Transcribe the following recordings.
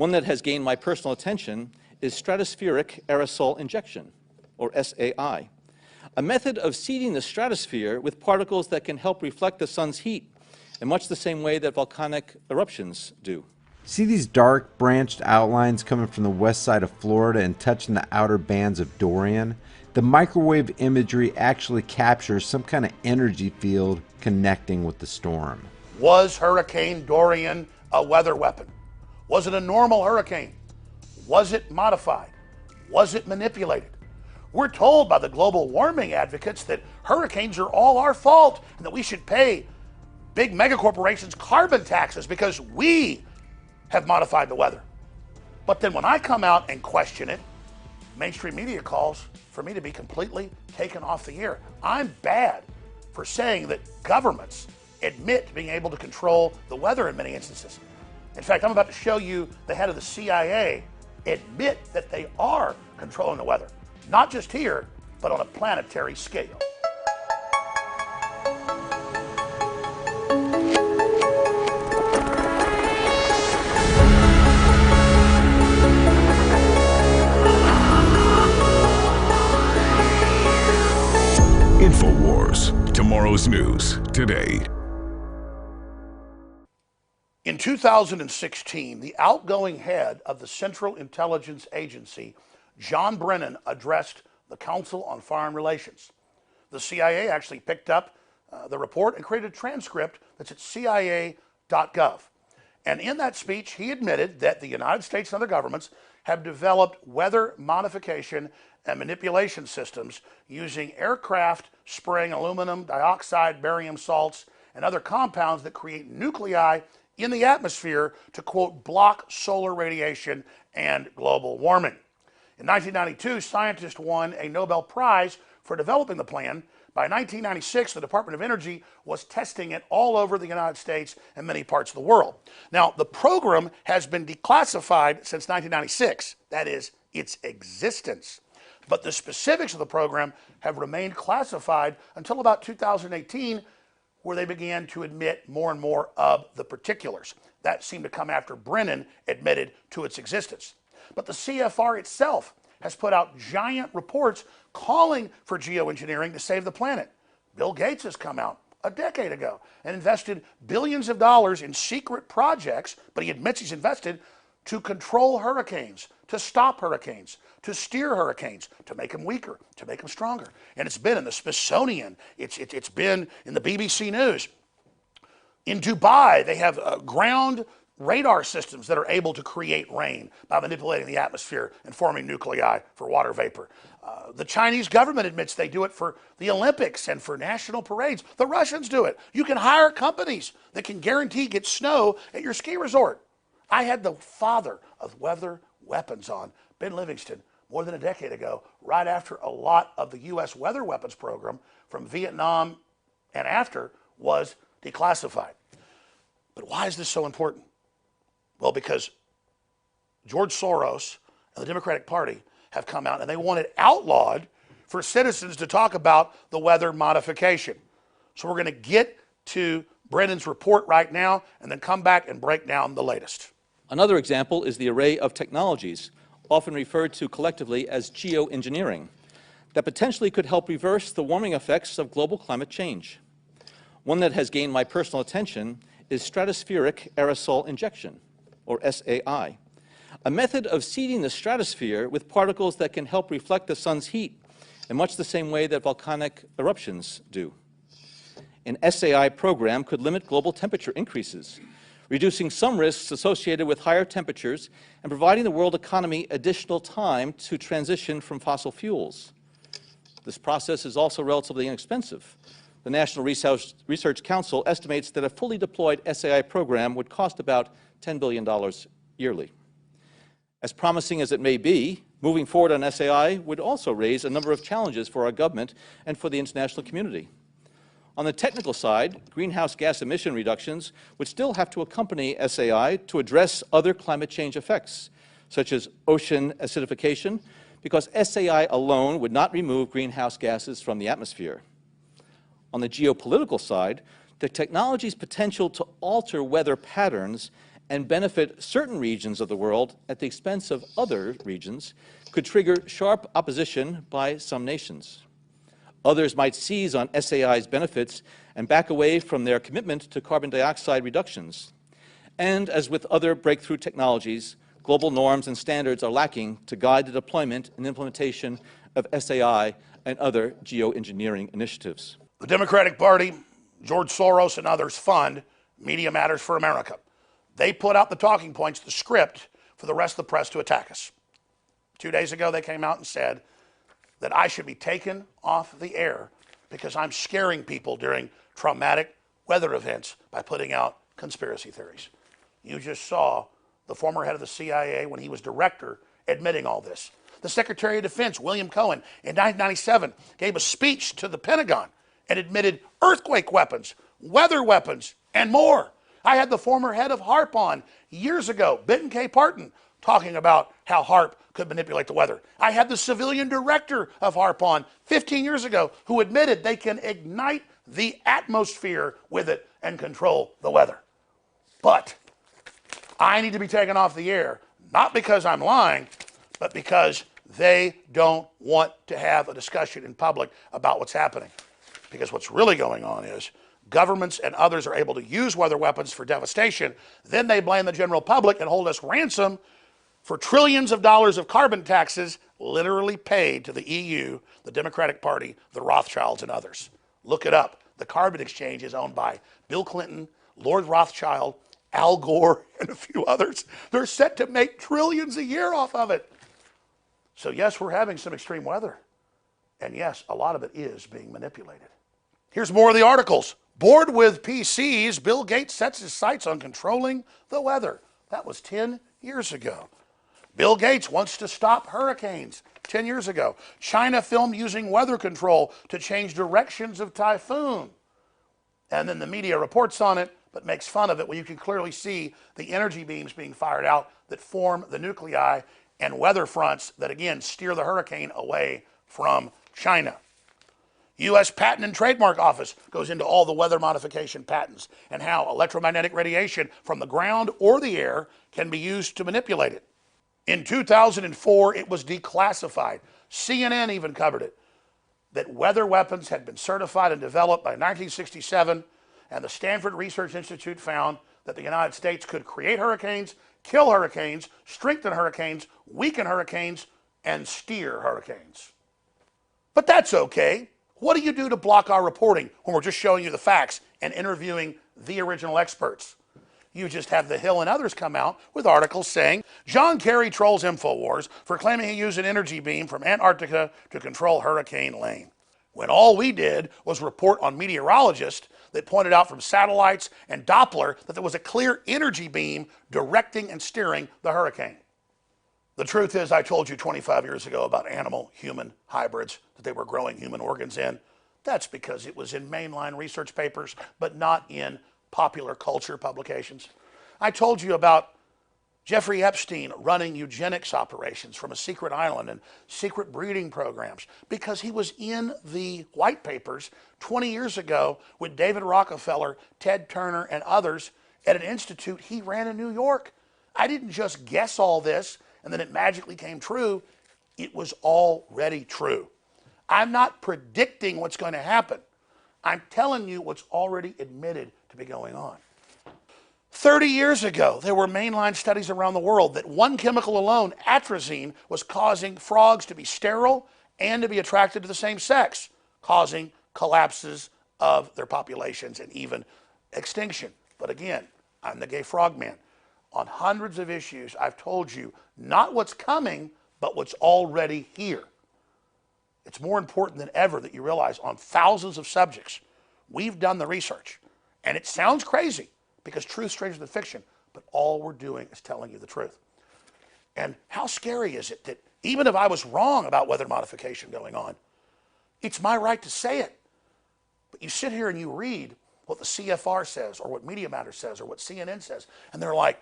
One that has gained my personal attention is stratospheric aerosol injection, or SAI, a method of seeding the stratosphere with particles that can help reflect the sun's heat in much the same way that volcanic eruptions do. See these dark branched outlines coming from the west side of Florida and touching the outer bands of Dorian? The microwave imagery actually captures some kind of energy field connecting with the storm. Was Hurricane Dorian a weather weapon? Was it a normal hurricane? Was it modified? Was it manipulated? We're told by the global warming advocates that hurricanes are all our fault and that we should pay big megacorporations carbon taxes because we have modified the weather. But then when I come out and question it, mainstream media calls for me to be completely taken off the air. I'm bad for saying that governments admit being able to control the weather in many instances. In fact, I'm about to show you the head of the CIA admit that they are controlling the weather, not just here, but on a planetary scale. InfoWars, tomorrow's news today. In 2016, the outgoing head of the Central Intelligence Agency, John Brennan, addressed the Council on Foreign Relations. The CIA actually picked up the report and created a transcript that's at cia.gov. And in that speech, he admitted that the United States and other governments have developed weather modification and manipulation systems using aircraft spraying aluminum dioxide, barium salts, and other compounds that create nuclei in the atmosphere to, quote, block solar radiation and global warming. In 1992, scientists won a Nobel Prize for developing the plan. By 1996, the Department of Energy was testing it all over the United States and many parts of the world. Now, the program has been declassified since 1996, that is, its existence. But the specifics of the program have remained classified until about 2018, where they began to admit more and more of the particulars. That seemed to come after Brennan admitted to its existence. But the CFR itself has put out giant reports calling for geoengineering to save the planet. Bill Gates has come out a decade ago and invested billions of dollars in secret projects, but he admits he's invested to control hurricanes, to stop hurricanes, to steer hurricanes, to make them weaker, to make them stronger. And it's been in the Smithsonian, it's been in the BBC News. In Dubai, they have ground radar systems that are able to create rain by manipulating the atmosphere and forming nuclei for water vapor. The Chinese government admits they do it for the Olympics and for national parades. The Russians do it. You can hire companies that can guarantee get snow at your ski resort. I had the father of weather weapons on, Ben Livingston, more than a decade ago, right after a lot of the U.S. weather weapons program from Vietnam and after was declassified. But why is this so important? Well, because George Soros and the Democratic Party have come out and they want it outlawed for citizens to talk about the weather modification. So we're going to get to Brennan's report right now and then come back and break down the latest. Another example is the array of technologies, often referred to collectively as geoengineering, that potentially could help reverse the warming effects of global climate change. One that has gained my personal attention is stratospheric aerosol injection, or SAI, a method of seeding the stratosphere with particles that can help reflect the sun's heat in much the same way that volcanic eruptions do. An SAI program could limit global temperature increases, reducing some risks associated with higher temperatures and providing the world economy additional time to transition from fossil fuels. This process is also relatively inexpensive. The National Research Council estimates that a fully deployed SAI program would cost about $10 billion yearly. As promising as it may be, moving forward on SAI would also raise a number of challenges for our government and for the international community. On the technical side, greenhouse gas emission reductions would still have to accompany SAI to address other climate change effects, such as ocean acidification, because SAI alone would not remove greenhouse gases from the atmosphere. On the geopolitical side, the technology's potential to alter weather patterns and benefit certain regions of the world at the expense of other regions could trigger sharp opposition by some nations. Others might seize on SAI's benefits and back away from their commitment to carbon dioxide reductions. And as with other breakthrough technologies, global norms and standards are lacking to guide the deployment and implementation of SAI and other geoengineering initiatives. The Democratic Party, George Soros and others fund Media Matters for America. They put out the talking points, the script for the rest of the press to attack us. 2 days ago, they came out and said that I should be taken off the air because I'm scaring people during traumatic weather events by putting out conspiracy theories. You just saw the former head of the CIA, when he was director, admitting all this. The Secretary of Defense, William Cohen, in 1997, gave a speech to the Pentagon and admitted earthquake weapons, weather weapons, and more. I had the former head of HAARP on years ago, Benton K. Parton, talking about how HAARP could manipulate the weather. I had the civilian director of HAARP on 15 years ago who admitted they can ignite the atmosphere with it and control the weather. But I need to be taken off the air, not because I'm lying, but because they don't want to have a discussion in public about what's happening. Because what's really going on is governments and others are able to use weather weapons for devastation. Then they blame the general public and hold us ransom for trillions of dollars of carbon taxes literally paid to the EU, the Democratic Party, the Rothschilds, and others. Look it up. The carbon exchange is owned by Bill Clinton, Lord Rothschild, Al Gore, and a few others. They're set to make trillions a year off of it. So yes, we're having some extreme weather. And yes, a lot of it is being manipulated. Here's more of the articles. Bored with PCs, Bill Gates sets his sights on controlling the weather. That was 10 years ago. Bill Gates wants to stop hurricanes 10 years ago. China filmed using weather control to change directions of typhoon. And then the media reports on it, but makes fun of it when you can clearly see the energy beams being fired out that form the nuclei and weather fronts that, again, steer the hurricane away from China. U.S. Patent and Trademark Office goes into all the weather modification patents and how electromagnetic radiation from the ground or the air can be used to manipulate it. In 2004, it was declassified. CNN even covered it, that weather weapons had been certified and developed by 1967, and the Stanford Research Institute found that the United States could create hurricanes, kill hurricanes, strengthen hurricanes, weaken hurricanes, and steer hurricanes. But that's okay. What do you do to block our reporting when we're just showing you the facts and interviewing the original experts? You just have The Hill and others come out with articles saying, John Kerry trolls InfoWars for claiming he used an energy beam from Antarctica to control Hurricane Lane. When all we did was report on meteorologists that pointed out from satellites and Doppler that there was a clear energy beam directing and steering the hurricane. The truth is, I told you 25 years ago about animal-human hybrids that they were growing human organs in. That's because it was in mainline research papers, but not in popular culture publications. I told you about Jeffrey Epstein running eugenics operations from a secret island and secret breeding programs because he was in the white papers 20 years ago with David Rockefeller, Ted Turner, and others at an institute he ran in New York. I didn't just guess all this and then it magically came true. It was already true. I'm not predicting what's going to happen. I'm telling you what's already admitted to be going on. 30 years ago, there were mainline studies around the world that one chemical alone, atrazine, was causing frogs to be sterile and to be attracted to the same sex, causing collapses of their populations and even extinction. But again, I'm the gay frogman. On hundreds of issues, I've told you not what's coming, but what's already here. It's more important than ever that you realize on thousands of subjects, we've done the research. And it sounds crazy because truth's stranger than fiction, but all we're doing is telling you the truth. And how scary is it that even if I was wrong about weather modification going on, it's my right to say it. But you sit here and you read what the CFR says or what Media Matters says or what CNN says, and they're like,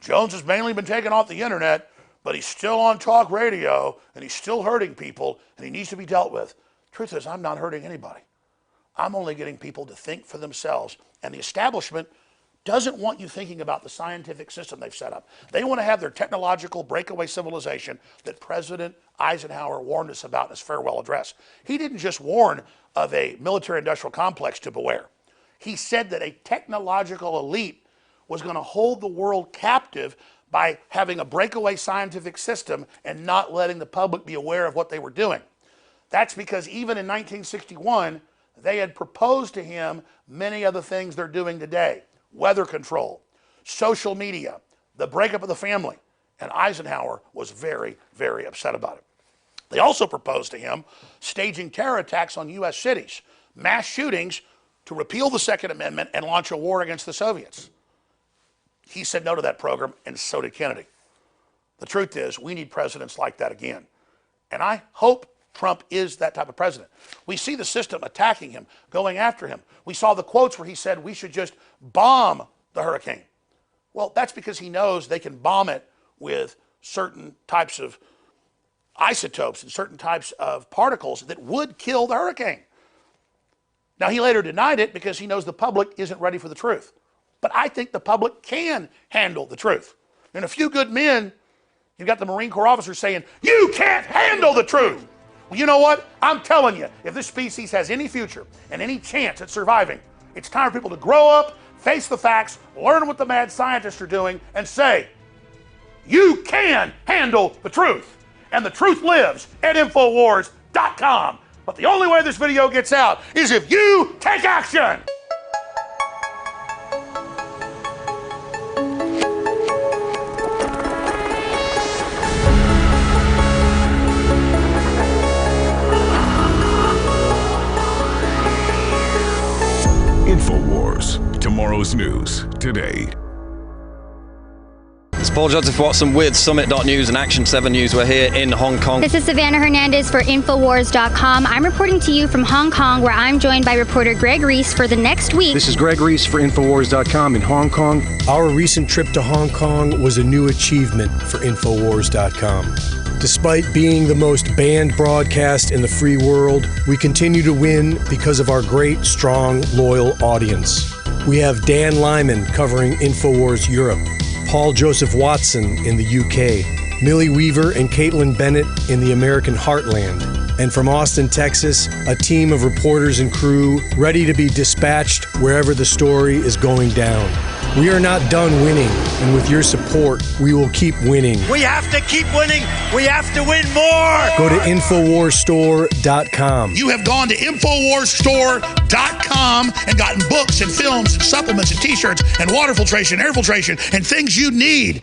Jones has mainly been taken off the internet, but he's still on talk radio, and he's still hurting people, and he needs to be dealt with. Truth is, I'm not hurting anybody. I'm only getting people to think for themselves. And the establishment doesn't want you thinking about the scientific system they've set up. They want to have their technological breakaway civilization that President Eisenhower warned us about in his farewell address. He didn't just warn of a military-industrial complex to beware. He said that a technological elite was going to hold the world captive by having a breakaway scientific system and not letting the public be aware of what they were doing. That's because even in 1961, they had proposed to him many of the things they're doing today. Weather control, social media, the breakup of the family, and Eisenhower was very, very upset about it. They also proposed to him staging terror attacks on U.S. cities, mass shootings to repeal the Second Amendment and launch a war against the Soviets. He said no to that program, and so did Kennedy. The truth is, we need presidents like that again. And I hope Trump is that type of president. We see the system attacking him, going after him. We saw the quotes where he said we should just bomb the hurricane. Well, that's because he knows they can bomb it with certain types of isotopes and certain types of particles that would kill the hurricane. Now, he later denied it because he knows the public isn't ready for the truth. But I think the public can handle the truth. And a few good men, you've got the Marine Corps officers saying, you can't handle the truth. Well, you know what? I'm telling you, if this species has any future and any chance at surviving, it's time for people to grow up, face the facts, learn what the mad scientists are doing, and say, you can handle the truth. And the truth lives at Infowars.com. But the only way this video gets out is if you take action. Infowars, tomorrow's news today. It's Paul Joseph Watson with Summit.News and Action 7 News. We're here in Hong Kong. This is Savannah Hernandez for Infowars.com. I'm reporting to you from Hong Kong, where I'm joined by reporter Greg Reese for the next week. This is Greg Reese for Infowars.com in Hong Kong. Our recent trip to Hong Kong was a new achievement for Infowars.com. Despite being the most banned broadcast in the free world, we continue to win because of our great, strong, loyal audience. We have Dan Lyman covering Infowars Europe, Paul Joseph Watson in the UK, Millie Weaver and Caitlin Bennett in the American heartland, and from Austin, Texas, a team of reporters and crew ready to be dispatched wherever the story is going down. We are not done winning, and with your support, we will keep winning. We have to keep winning. We have to win more. Go to InfoWarsStore.com. You have gone to InfoWarsStore.com and gotten books and films and supplements and t-shirts and water filtration, air filtration, and things you need